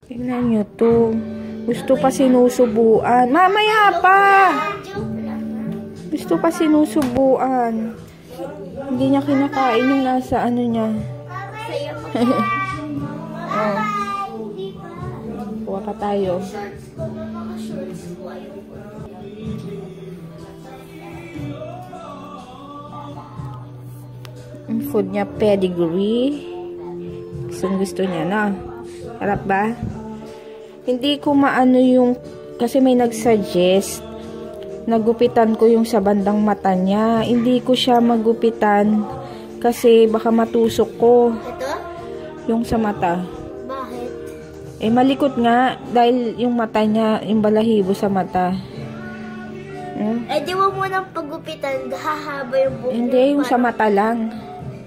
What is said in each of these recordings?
Tingnan nyo to. Gusto pa sinusubuan. Mamaya pa! Gusto pa sinusubuan. Hindi niya kinakain yung nasa ano niya. Oh. Kuha pa tayo. Ang food niya, pedigree. Gusto niya na. Harap ba? Hindi ko maano yung, kasi may nagsuggest, nagupitan ko yung sa bandang mata niya. Hindi ko siya magupitan kasi baka matusok ko. Ito? Yung sa mata. Bakit? Eh, malikot nga dahil yung mata niya, yung balahibo sa mata. Eh, di mo munang pagupitan, hahaba yung buhok. Hindi, yung sa mata lang.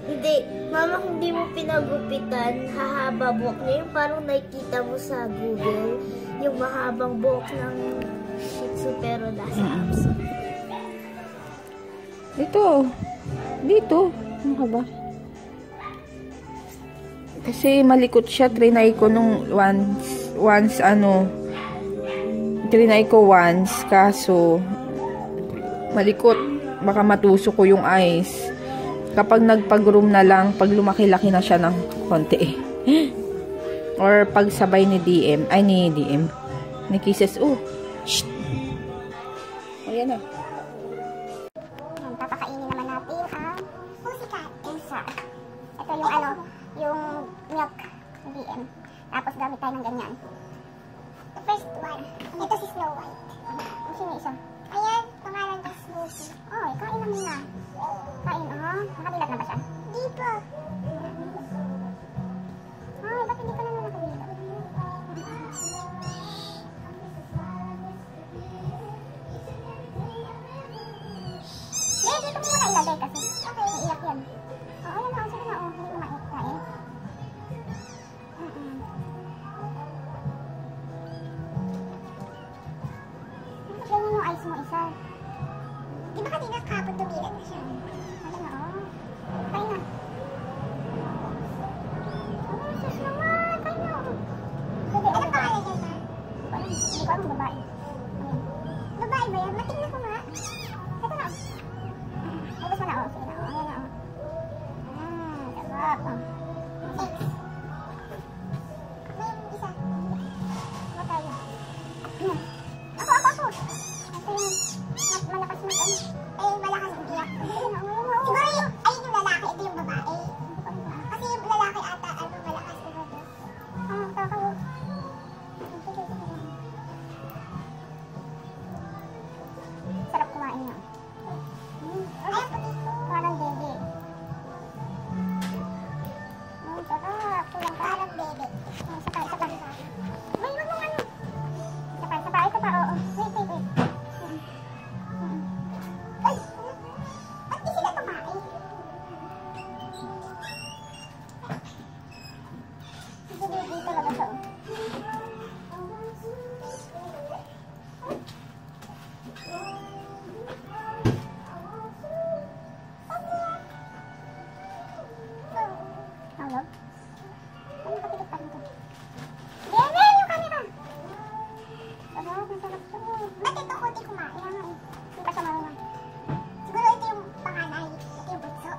Hindi. Mama, kung di mo pinagupitan, hahaba buhok niya. Yung parang nakikita mo sa Google, yung mahabang buhok ng Shih Tzu pero nasa abs. Dito. Dito. Ano ka ba? Kasi malikot siya. Trinay ko nung once trinay ko once. Kaso, malikot. Baka matusok ko yung eyes. Kapag nagpag-room na lang, pag lumaki-laki na siya ng konti. Or pag sabay ni ni Kisses. Oh, shh. O, yan na. Papakainin naman natin ang Pussycat. Isa. Ito yung yung milk DM. Tapos gamit tayo ng ganyan. The first one. Ito si Snow White. Ang sino isa? Ayan, pangalan ko Smoothie. Oh, kain na muna. Kain, nakadilat na ba siya? Di pa. Ay, ba't hindi ka na nakadilat? Dito mo muna ilagay kasi. Okay, iyak yan. Oh, ayan na, sige na, hindi ko kain. Ganyan yung eyes mo isa. Di ba kanina kapag dumilat na siya? Ayan na, kain na. Sus naman, kain na. Anong pangalan yan, ha? Hindi ko alam, babae. Babae ba yan? Matingnan ko nga. Ito na. Ubus mo na, sige na, ayan na, sarap. Next. May isa. Ano tayo? Ako. Kasi malakas mag malakas umiyak. Siguro ayun yung lalaki, ito yung babae. Kasi yung lalaki ata, malakas umiyak. Kakayo. Sarap kumain na. Ay, parang bebe. Sarap. Kulang parang bebe. Isa pa. May wag mong ano. Isa pa, oo. Wait. Ay! Ba't di sila tumae? Sige, dito talaga siya, Hello? Ano nakapilit pa rin ko? Bebe, yung camera! Sarap, masarap to. Ba't ito kunti kumain? Hindi pa siya marunong. Siguro ito yung panganay. Ito yung bunso.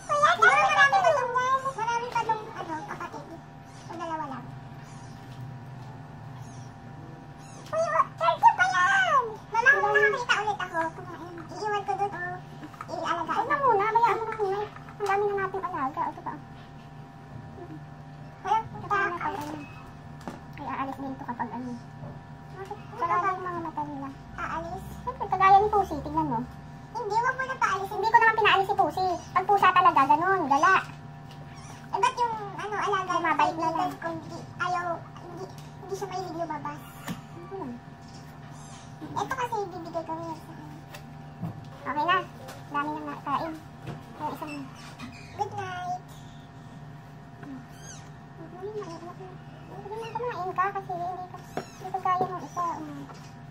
Kaya siguro marami pa dong kapatid. O dalawa lang. Uy, Sergio pa yan! Mama, kung nakakita ulit ako, iiwan ko doon o ialagaan. Huwag na muna, bayaan mo na muna. Ang dami na natin alaga. Ito pa. Walang ay aalis din ito kapag ano. Sarap yung mga mata nila. Aalis? Siyempre, kagaya ni Pusi, tignan mo. Hindi, wag mo na paalis. Hindi ko naman pinaalis si Pusi. Pag pusa talaga, ganun, gala. Eh, ba't yung alaga bumabalik na lang? Kung hindi siya mahilig lumabas. Ito kasi bibigay ko rin. Okay na. Dami nang nakain. Yung isang good night. Hindi na kumain ka kasi hindi ko kaya ng isa.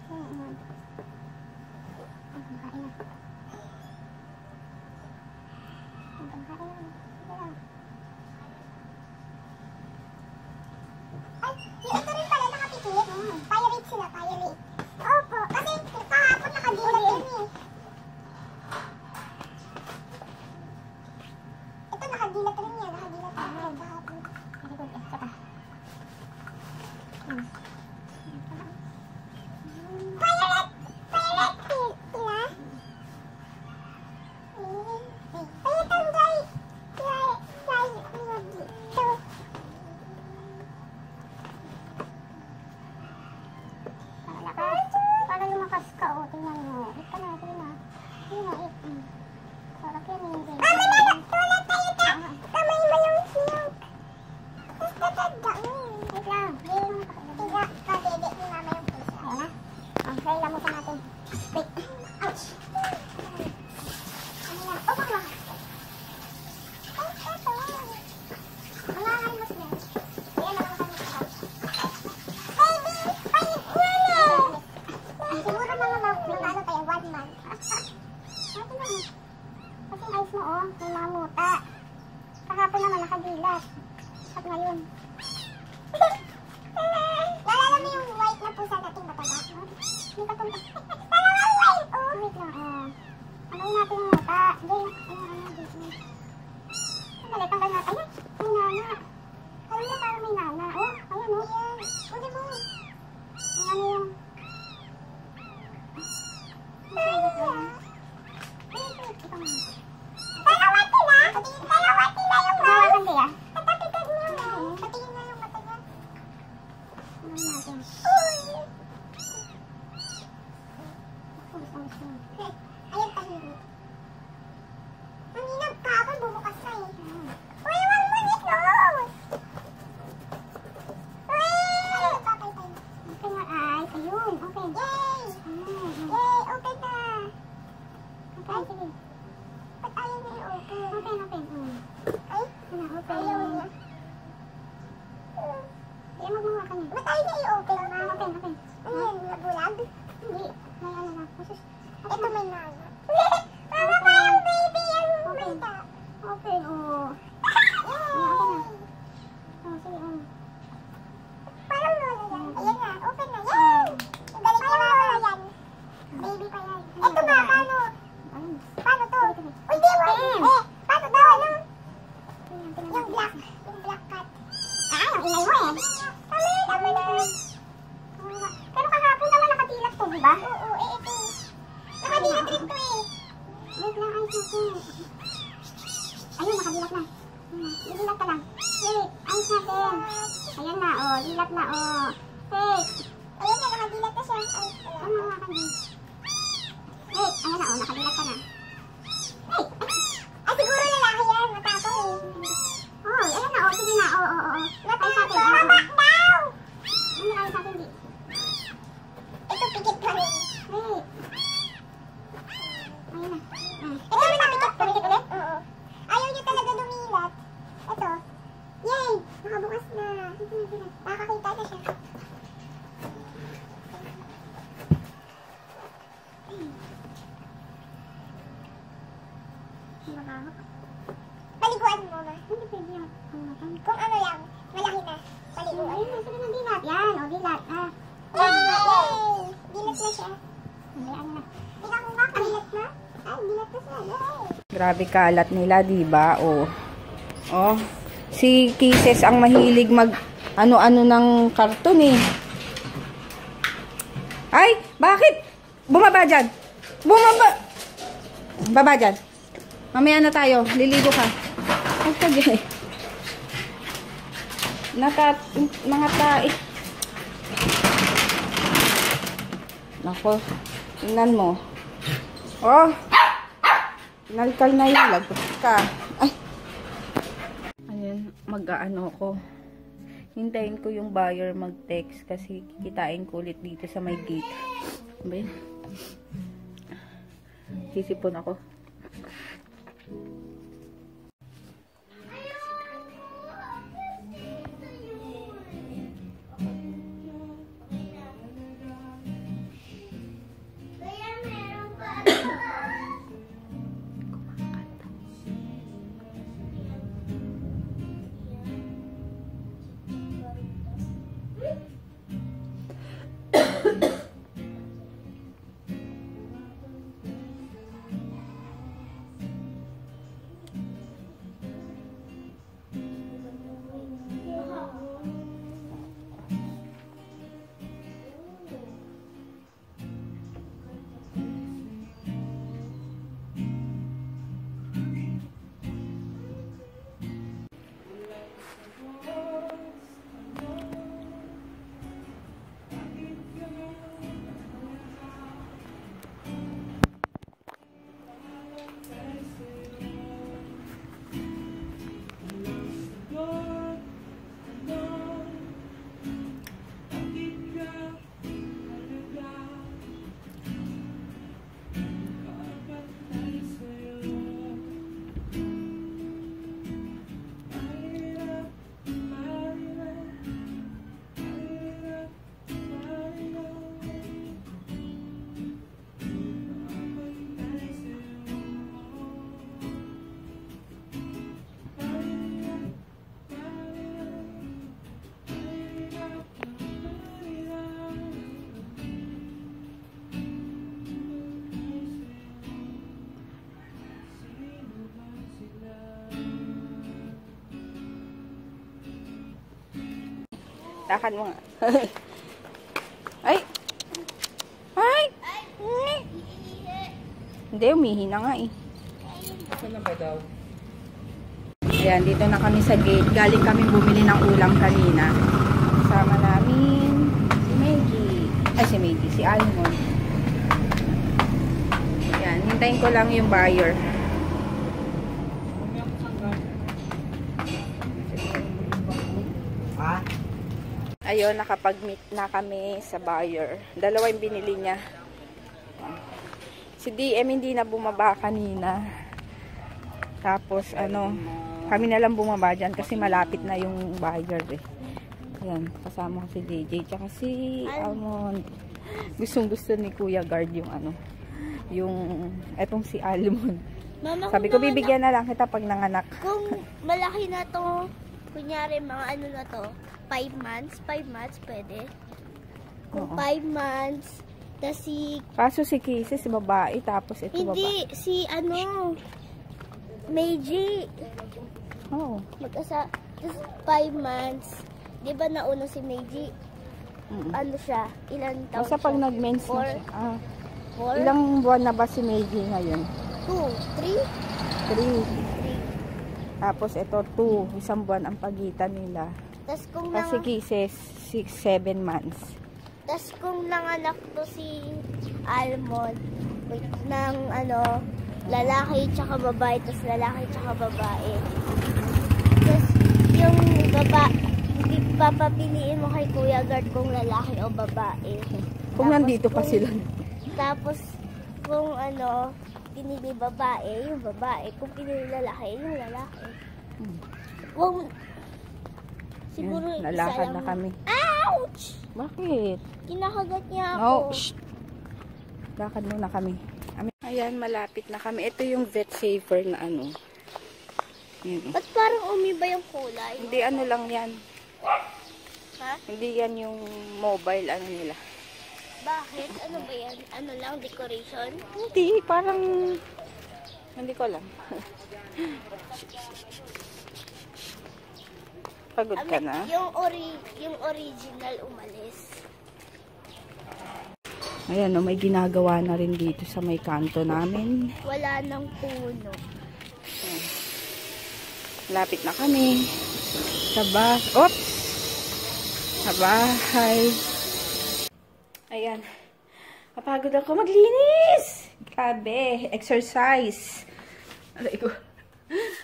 Kain na. Kain na. Pirate sila, pirate. Opo, kasi kahapon nakadilat yun eh. Ito nakadilat rin yan, nakadilat rin kahapon. Very good, saka. Pirate! Pirate sila? Pirate ang guys! Para lumakas ka, o. Tingnan mo. Ito na, ito na. Ito na, ito. Sarap yan, hindi. Mama na! Tulad tayo ka! Kamay mo yung siyok. Tapos tatagda mo. Wait lang. Tiga. Kadede ni mama yung puso. Ayan na. Okay, lamutan natin. Wait. Ouch. Ano yan? Oh, bakla. May mga muta. Kahapon naman nakadilat. At ngayon. Lalala mo yung white na pusa natin mataga? Hindi ka tunta. Lalala yung white! Oh, wait lang. Tanggalin natin yung muta. Tanggalin natin. Ayan, may nana. Alam mo parang may nana. Oh, ayan oh. Pwede mo. May ano yung... Ito mo. Dalawati na yung Dalawati na. Tatapitad mo na. Patingin na yung mata niya. Ano natin? Ayan tahimik. Manginag ka ako, bumukas na eh. Uy, wag mo ni close! Uy! Papay. Okay na ay. Ayun, okay. Yay! Yay, okay na. Okay, sige. Ba't ayaw niya i-open? Open. Ay? Ano, open? Ayaw niya. Hindi, magmamaka ka niya. Ba't ayaw niya i-open? Open. Ano yan? Nabulag? Hindi. May ano na. Ito may nana. Mama, parang baby yung mita. Open, oh. Yay! Oh, sige, parang lola yan. Ayan na, open na. Yay! Galing niya mama yan. Baby pa yan. Ito ba, paano? Paano to? Uy, di mo! Paano to? Yung black cat. Ang ingay mo eh. Tama na. Pero kahapon naman nakadilat to, diba? Oo, ito. Nakadilat rin to eh. Wait lang, ayos natin. Ayun, nakadilat na. Dilat ka lang. Wait, ayos natin. Ayan na, oh. Dilat na, oh. Wait. Ayan na, nakadilat na siya. Ano nga ka din? Wait, ayan na, oh. Nakadilat ka na. Ay, siguro lalaki yan. Matapos eh. Oh, ayan na. Oh, sige na. Oo. Matapos. Mabak daw! Ano na sa atin, di? Ito, pikit pa rin. Wait. Ayan na. Ito, may napikit pa rin ulit? Oo. Ayaw niyo talaga dumilat. Ito. Yay! Nakabukas na. Nakakita na siya. Paliguan mo ba? Hindi pwede yan. Kung ano lang, malaki na. Paliguan. Ayun, nasa na dilat. Yan, o dilat. Yay! Dilat na siya. Ano na. Tingnan mo ba, dilat na? Ay, dilat na siya. Yay! Grabe kalat nila, diba? Oh. Si Kisses ang mahilig mag ano-ano ng karton eh. Ay, bakit? Bumaba dyan. Baba dyan. Mamaya na tayo. Liligo ka. Ay, kagay. Mga tae. Nako. Tingnan mo. Oh. Nalkal na yun. Lagot ka. Ay. Ayan. Mag-aano ko. Hintayin ko yung buyer mag-text kasi kikitain ko ulit dito sa may gate. Ayan. Sisipon ako. Lakad mo nga. Ay! Ay! Hindi, umihi na nga eh. Saan na ba daw? Ayan, dito na kami sa gate. Galing kami bumili ng ulam kanina. Kasama namin si Maggie. Ay, si Maggie. Si Almond. Ayan, hintayin ko lang yung buyer. Ayun, nakapag-meet na kami sa buyer. Dalawa yung binili niya. Si DM hindi na bumaba kanina. Tapos, kami na lang bumaba dyan kasi malapit na yung buyer eh. Ayan, kasama ko si JJ tsaka si Almond. Gustong-gusto ni Kuya Guard yung etong si Almond. Mama, Sabi ko, bibigyan na lang kita pag nanganak. Kung malaki na to, kunyari mga na to, 5 months, pwede. Kung 5 months, tas Kaso si Kisses, babae, tapos ito hindi, babae. si Meiji. Oo. Mag-asa, tas 5 months, di ba nauna si Meiji? Ano siya? Ilan taon Basta pag siya? nag-mens na siya. 4? Ilang buwan na ba si Meiji ngayon? 2, 3? 3. Tapos ito 2. Isang buwan ang pagitan nila. Tas kung Kasi Kisses, 6-7 months. tas kung nanganak to si Almond ng lalaki tsaka babae, tas lalaki tsaka babae. Tas yung papapiliin mo kay Kuya Guard kung lalaki o babae. Kung Tapos nandito pa sila. Tapos kung pinili babae, yung babae. Kung pinili lalaki, yung lalaki. Kung siguro Lalakad isa na lang. kami. Ouch! Bakit? Kinakagat niya ako. No, shh. Lakad muna kami. Ayan, malapit na kami. Ito yung vet saver na Ayan. Ba't parang umiba yung kulay? Hindi, lang yan. Ha? Hindi yan yung mobile nila. Bakit? Ano ba yan? Ano lang? Decoration? Hindi, parang hindi ko alam. Pagod ka na? Yung original umalis. Ayan, may ginagawa na rin dito sa may kanto namin. Wala nang puno. Lapit na kami. Oops! Sa bahay. Ayan. Kapagod ako maglinis. Grabe. Exercise. Aray ko.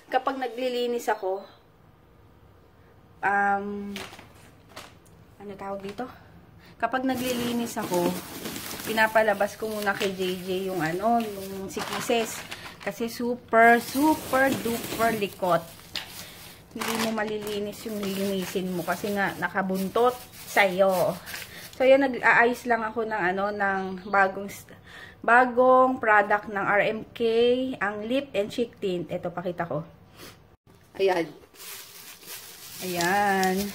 Kapag naglilinis ako, ano tawag dito? Kapag naglilinis ako, pinapalabas ko muna kay JJ yung yung si Kisses. Kasi super duper likot. Hindi mo malilinis yung lilinisin mo kasi nga nakabuntot sa'yo. So, yan, nag-aayos lang ako ng ng bagong product ng RMK, ang lip and cheek tint. Ito, pakita ko. Ayan. Ayan.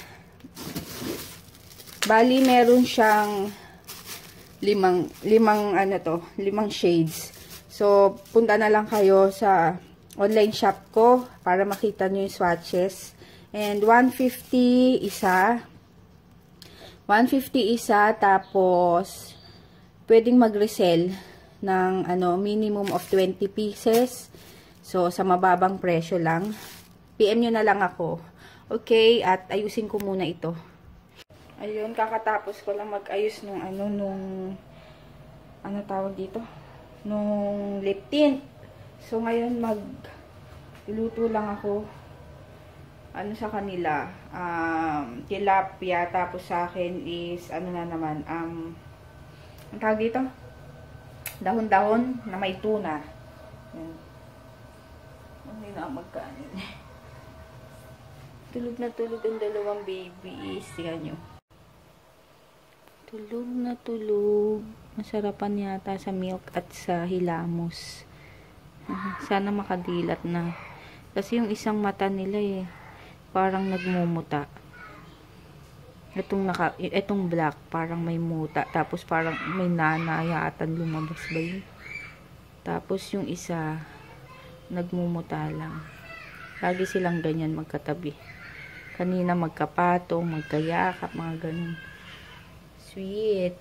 Bali, meron siyang limang shades. So, punta na lang kayo sa online shop ko para makita nyo yung swatches. And 150 isa. 150 isa, tapos pwedeng mag-resell ng minimum of 20 pieces. So, sa mababang presyo lang. PM nyo na lang ako. Okay, at ayusin ko muna ito. Ayun, kakatapos ko lang mag-ayos nung tawag dito? Nung lip tint. So, ngayon luto lang ako sa kanila, tilapia, tapos sa akin is ang tawag dito, dahon-dahon na may tuna. Hindi na magkanin. Tulog na tulog ang dalawang babies. Tingnan nyo. Tulog na tulog. Masarapan yata sa milk at sa hilamos. Sana makadilat na. Kasi yung isang mata nila parang nagmumuta. Itong black, parang may muta. Tapos parang may nanayatan lumabas ba yun? Tapos yung isa, nagmumuta lang. Lagi silang ganyan magkatabi. Kanina magkapatong, magkayakap, mga ganun. Sweet.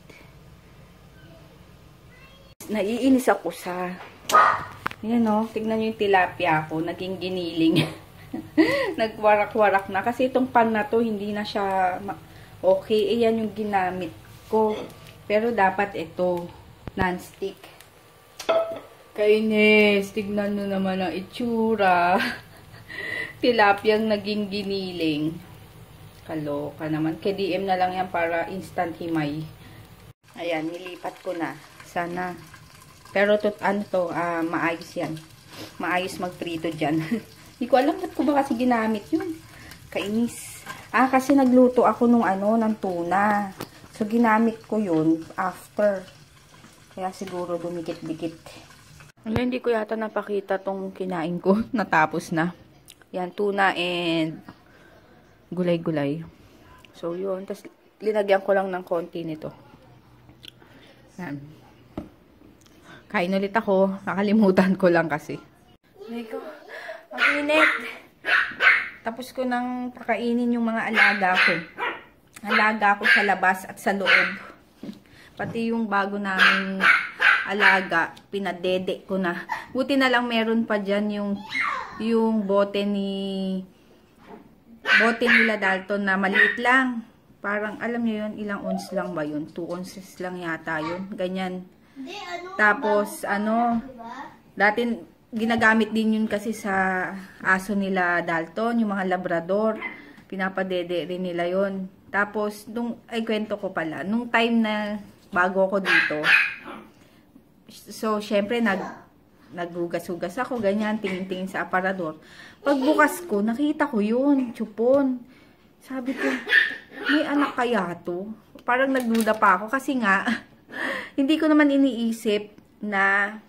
Naiinis ako sa... Yan o, tignan nyo yung tilapia ko. Naging giniling. Nagwarak-warak na. Kasi itong pan na to, hindi na siya okay. Yan yung ginamit ko. Pero dapat ito, non-stick. Kainis, tignan nyo naman ang itsura. Tilapiyang naging giniling. Kaloka naman. KDM na lang yan para instant himay. Ayan, nilipat ko na. Sana. Pero maayos yan. Maayos magprito dyan. Hindi ko alam ba't ko ba kasi ginamit yun. Kainis. Kasi nagluto ako ng tuna. So, ginamit ko yun after. Kaya siguro dumikit-dikit. Hindi ko yata napakita tong kinain ko. Natapos na. Yan, tuna and gulay-gulay. So, yun. Tapos, linagyan ko lang ng konti nito. Yan. Kain ulit ako. Nakalimutan ko lang kasi. Eko, ang init. Tapos ko nang pakainin yung mga alaga ko. Alaga ko sa labas at sa loob. Pati yung bago naming alaga, pinadede ko na. Buti na lang meron pa dyan yung bote nila Dalton na maliit lang. Parang, alam nyo yun, ilang ounce lang ba yun? 2 ounces lang yata yun. Ganyan. Tapos, dati ginagamit din yun kasi sa aso nila Dalton, yung mga Labrador. Pinapadede rin nila yun. Tapos, kwento ko pala, nung time na bago ako dito, so, syempre, naghugas-hugas ako, ganyan, tingin-tingin sa aparador. Pagbukas ko, nakita ko yun, chupon. Sabi ko, may anak kaya to? Parang nagduda pa ako kasi nga, hindi ko naman iniisip na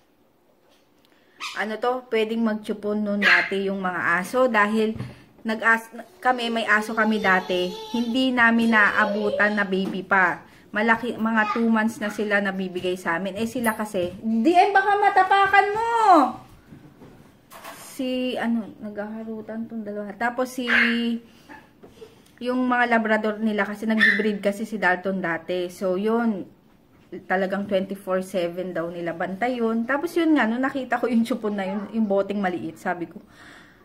pwedeng magchupon noon dati yung mga aso dahil may aso kami dati, hindi namin naabutan na baby pa. Malaki, mga 2 months na sila nabibigay sa amin. Sila kasi, baka matapakan mo! Naghaharutan tong dalawa. Tapos yung mga Labrador nila kasi nag-breed kasi si Dalton dati. So, yun, talagang 24/7 daw nila bantay yun. Tapos yun nga, nung nakita ko yung chupon na yun, yung boteng maliit, sabi ko,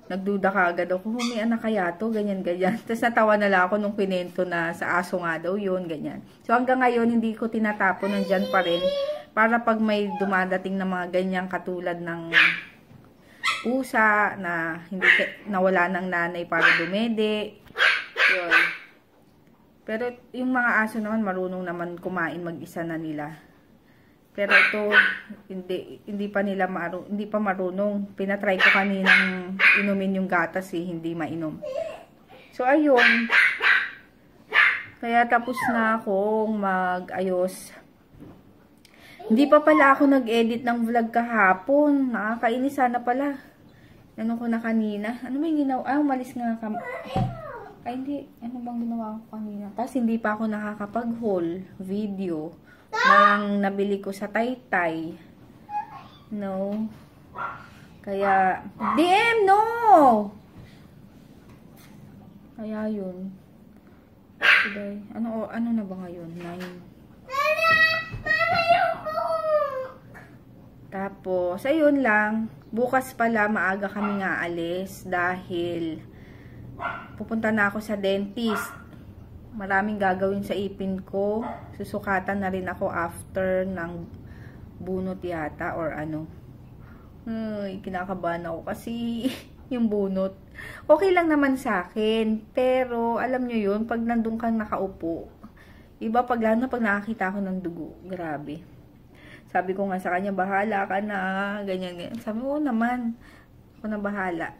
nagduda ka agad ako, may anak kaya to, ganyan-ganyan. Tapos natawa na lang ako nung pinento na sa aso nga daw yun, ganyan. So hanggang ngayon, hindi ko tinatapon, nandyan pa rin, para pag may dumadating na mga ganyang katulad ng pusa, na hindi nawala ng nanay para dumede, yun. Pero yung mga aso naman, marunong naman kumain mag-isa na nila. Pero ito, hindi pa marunong. Pinatry ko kaninang inumin yung gatas hindi mainom. So, ayun. Kaya tapos na akong mag-ayos. Hindi pa pala ako nag-edit ng vlog kahapon. Nakakainis sana pala. Ano ko na kanina? Ano may ginawa? Umalis nga kami. Ay, hindi. Ano bang ginawa ko kanina? Tapos, hindi pa ako nakakapag-haul video ng nabili ko sa Taytay. No. Kaya, DM, no! Kaya, yun. Today, ano na ba ngayon? 9. Tapos, ayun lang. Bukas pala, maaga kami nga alis dahil pupunta na ako sa dentist. Maraming gagawin sa ipin ko. Susukatan na rin ako after ng bunot yata or ano. Kinakabahan ako kasi yung bunot. Okay lang naman sa akin. Pero alam nyo yun, pag nandun kang nakaupo, iba lalo pag nakakita ako ng dugo. Grabe. Sabi ko nga sa kanya, bahala ka na. Ganyan, ganyan. Sabi ko naman, ako na bahala.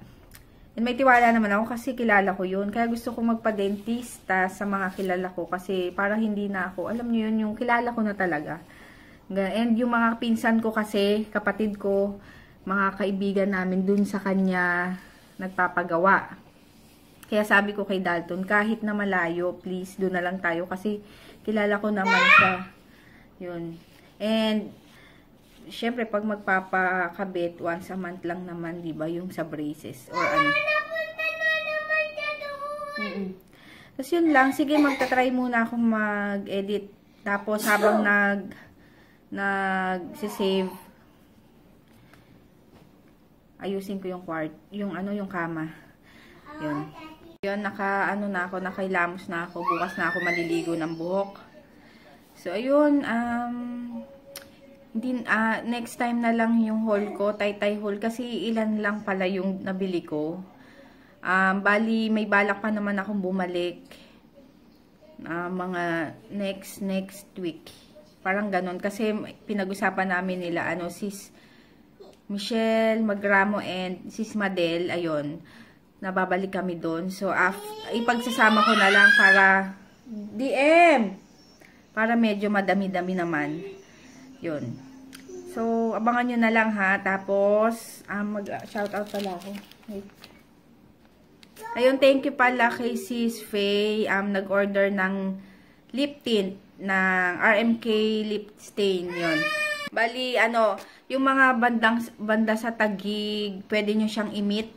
And may tiwala naman ako kasi kilala ko yun. Kaya gusto ko magpa-dentista sa mga kilala ko kasi para hindi na ako, alam nyo yun, yung kilala ko na talaga. And yung mga pinsan ko kasi, kapatid ko, mga kaibigan namin dun sa kanya nagpapagawa. Kaya sabi ko kay Dalton, kahit na malayo, please, dun na lang tayo kasi kilala ko naman siya. Yun. And syempre, pag magpapakabit, once a month lang naman, di ba, yung sa braces, or ano. Tapos yun lang. Sige, magta-try muna akong mag-edit. Tapos habang nag-save, ayusin ko yung yung kama. Yun. Yun, nakailamos na ako. Bukas na ako maliligo ng buhok. So, ayun, next time na lang yung haul ko, tay-tay haul, kasi ilan lang pala yung nabili ko. Bali, may balak pa naman akong bumalik. Mga next week. Parang ganun, kasi pinag-usapan namin nila, sis Michelle Magramo and sis Madel, ayun, nababalik kami doon. So, ipagsasama ko na lang para para medyo madami-dami naman. Yun. So, abangan nyo na lang ha. Tapos, mag-shoutout pala ako. Wait. Ayun, thank you pala kay Sis Faye. Nag-order ng lip tint ng RMK lip stain. Yun. Bali, yung mga banda sa Taguig, pwede nyo siyang emit.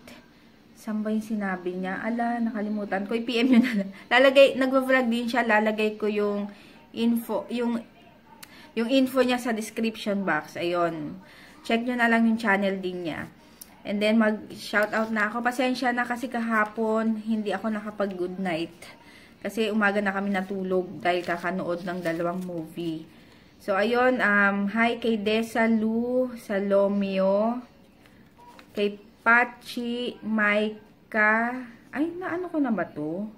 Saan ba yung sinabi niya? Ala, nakalimutan ko. I-PM nyo na lang. Nagva-vlog din siya. Lalagay ko yung info, yung info niya sa description box. Ayun. Check nyo na lang yung channel din niya. And then, mag-shoutout na ako. Pasensya na kasi kahapon, hindi ako nakapag-good night. Kasi umaga na kami natulog dahil kakanood ng 2 movie. So, ayun. Hi kay Desa Lu Salomio. Kay Pachi Maika. Ay, naano ko na ba to?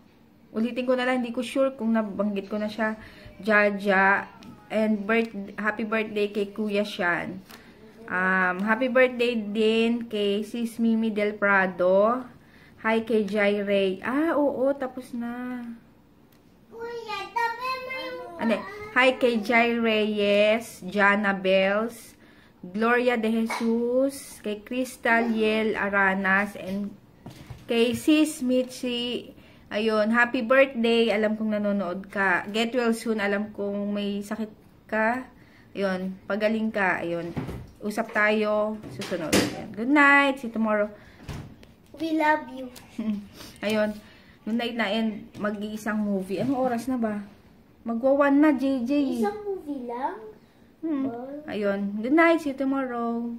Ulitin ko na lang. Hindi ko sure kung nabanggit ko na siya. Jaja. And happy birthday kay Kuya Shan. Happy birthday din kay Sis Mimi Del Prado. Hi kay Jai Ray. Oo, tapos na. Kuya, tabi mo yung... Hi kay Jai Reyes, Jana Bells, Gloria de Jesus, kay Crystal Yel Aranas, and kay Sis Mitzi. Ayun, happy birthday. Alam kong nanonood ka. Get well soon. Alam kong may sakit ka. Ayun, pagaling ka. Ayun, usap tayo. Susunod. Ayun. Good night. See you tomorrow. We love you. Ayun, good night na, and mag-iisang movie. Anong oras na ba? Magwa-1 na, JJ. Isang movie lang? Ayun, good night. See you tomorrow.